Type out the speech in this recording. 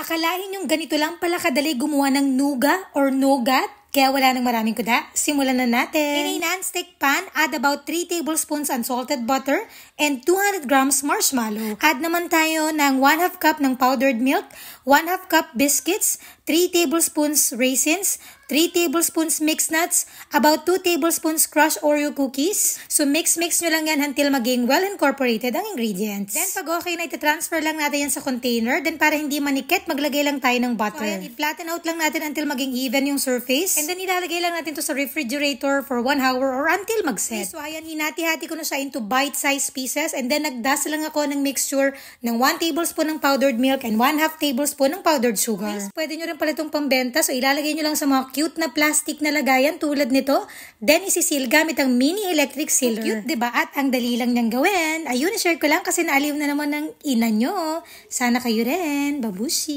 Akalain yung ganito lang pala kadali gumawa ng nuga or nougat? Kaya wala nang maraming kuda, simulan na natin. In a non-stick pan, add about 3 tablespoons unsalted butter and 200 grams marshmallow. Add naman tayo ng 1/2 cup ng powdered milk, 1/2 cup biscuits, 3 tablespoons raisins, 3 tablespoons mixed nuts, about 2 tablespoons crushed Oreo cookies. So mix nyo lang yan until maging well incorporated ang ingredients. Then pag okay na, ita-transfer lang natin yan sa container. Then para hindi manikit, maglagay lang tayo ng butter. So ayan, i-flatten out lang natin until maging even yung surface. And then ilalagay lang natin to sa refrigerator for 1 hour or until mag-set. So ayan, hinati-hati ko na siya into bite-sized pieces. And then nagdasa lang ako ng mixture ng 1 tablespoon ng powdered milk and 1/2 tablespoon ng powdered sugar. Please, pwede nyo rin pala itong pambenta. So ilalagay nyo lang sa mga cute na plastic na lagayan tulad nito. Then isisil gamit ang mini electric sealer. Cute, diba? At ang dali lang niyang gawin. Ayun, share ko lang kasi naaliw na naman ng ina nyo. Sana kayo rin. Babushi!